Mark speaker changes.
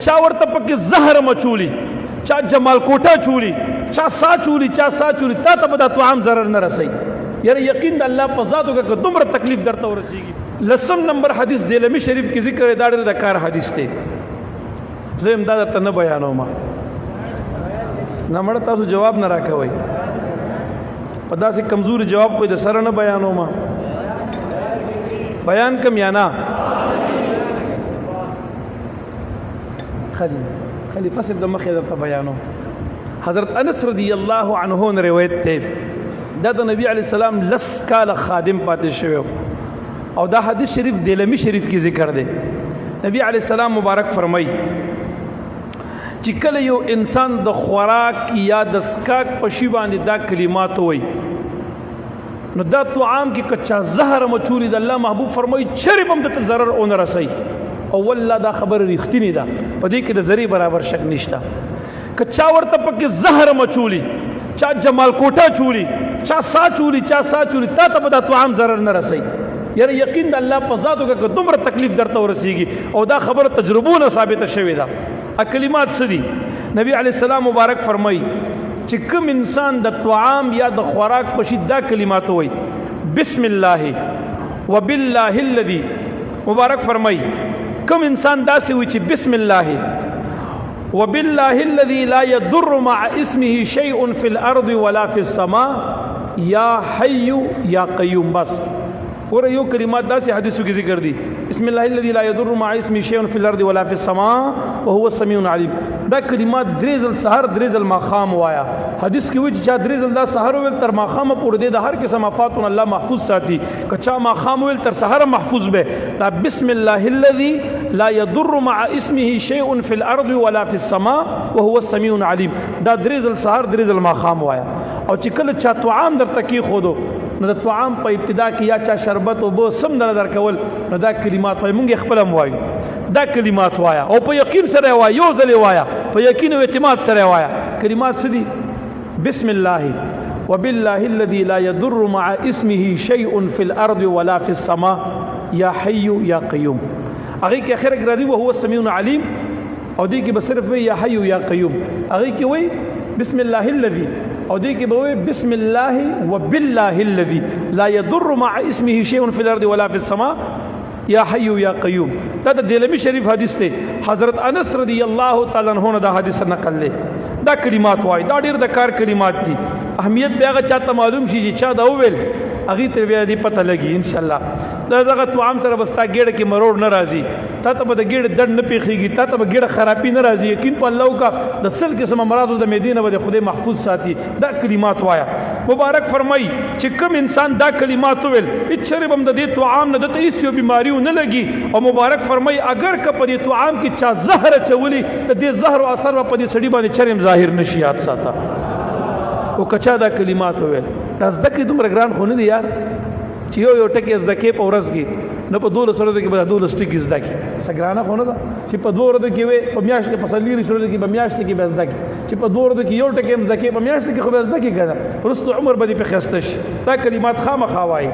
Speaker 1: چا ورته پکې زهر مچولی، چا جمال کوټه چولی، چا سا چولی، چا سا چولی، تا ته به دا طعام ضرر نه رسوي. یاره یقین د الله په ذاتو کې که دومره تکلیف درته ورسېږي. 10 نمبر حدیث دیلمی شریف کې ذکر دی، دا ډېر د کار حدیث دی، زه هم دا درته نه بیانوم. نه مړه تاسو جواب نه راکوئ، په داسې کمزوري جواب خو د سره نه بیانوم. بیان کم یا نه؟ خلیفہ صاحب د مخې درته بیانوم. حضرت انس رضی الله عنه نه روایت دی، دا د نبی علیہ السلام 10 کاله خادم پاتې شوی او دا حدیث شریف دیلمی شریف کې ذکر دی. نبی علیہ السلام مبارک فرمای چې کله یو انسان د خوراک یا د سکاک په شی باندې دا کلمات وایي نو دا طعام کې کچا زهر مچولی د الله محبوب فرمای چرې بم ته ضرر اون رسي. او والله دا خبر ریښتینی ده، په دې کې د ذری برابر شک نشته. کچا ورته پکې زهر مچولی، چا جمال کوټه چولی، چا سا چولی، چا سا چولی، تا ته به دا طعام ضرر نه رسي. یاره یقین د الله په ذاتو کې دومره تکلیف درته ورسېږي او دا خبره تجربونه ثابته شوې ده. کلمات څه دي؟ نبی علیہ السلام مبارک فرمای چې کوم انسان د طعام یا د خوراک په شي دا کلمات وایي بسم الله وبالله الذي، مبارک فرمای کوم انسان داسې وایي چې بسم الله وبالله الذي لا يضر مع اسمه شيء في الارض ولا في السماء یا حي یا قیوم. بس اور یو کلمات داسې حدیثو کې ذکر دي، بسم الله الذي لا يضر مع اسمه شيء في الارض ولا في السماء وهو السميع العليم. دا کلمات درېزل سحر درېزل ماښام وایا. حدیث کې وایي چې چا درېزل دا سحر ویل تر ماښامه پورې دی د هر قسم آفاتونه الله محفوظ ساتي. که چا ماښام ویل تر سحر محفوظ به. دا بسم الله الذي لا يضر مع اسمه شيء في الارض ولا في السماء وهو السميع العليم. دا درېزل سحر درېزل ماښام وایا. او چې کله چا طعام درته کېښودو نو د طعام په ابتدا کې یا چا شربت او بو سم درکول نو دا کلمات وایي، مونږ خپل هم وایو دا کلمات وایا او په یقین سره وایي، یو ځل وایا په یقین او اعتماد سره وایا. کلمات څه دي؟ بسم الله وبالله الذي لا يضر مع اسمه شيء في الارض ولا في السماء یا حي یا قیوم. هغه کې اخر کې راځي وهو السميع العليم او دې کې به صرف یا حي یا قیوم. هغه کې وایي بسم الله الذي او دې کې به بسم الله وبالله الذي لا يضر مع اسمه شيء في الارض ولا في السماء یا حي یا قیوم. دا د دیلمی شریف حدیث دی، حضرت انس رضی الله تعالی عنہ دا حدیث نقل لے. دا کلمات وای، دا ډیر د کار کلمات دي. اهمیت به هغه چاته معلوم شي چې چا دا وویل هغه ته بیا دې پته لګي ان شاء الله. دا دغه طعام سره بستا ګېډه کې مروړ نه راځي، تا ته به د ګېډه درد نه پیښیږي، تا ته به ګېډه خرابي نه راځي. یقین په الله وکړه د سل قسم امراضو د معدې نه به خدای محفوظ ساتي. دا کلمات وایا. مبارک فرمای چې کوم انسان دا کلمات ویل اچره بم د دې طعام نه دته هیڅ یو بیماری نه لګي. او مبارک فرمای اگر که په دې طعام کې چا زهر چولی د دې زهر او اثر په دې سړي باندې چرم ظاهر نشي. یاد ساته او کچا دا کلمات ویل دا زده کې دومره ګران خو نه دي یار چې یو ټکی زده کې په ورځ کې نه په 12 سره کې به 12 ټکی زده کې سګرانه خو نه ده چې په 2 ورځې کې وي په میاشت کې په سلیری سره کې په میاشت کې به زده کې چې په 2 ورځې کې یو ټکی زده کې په میاشت کې خو به زده کې کنه ورسته عمر به دې په خسته شي. دا کلمات خامخا وایي.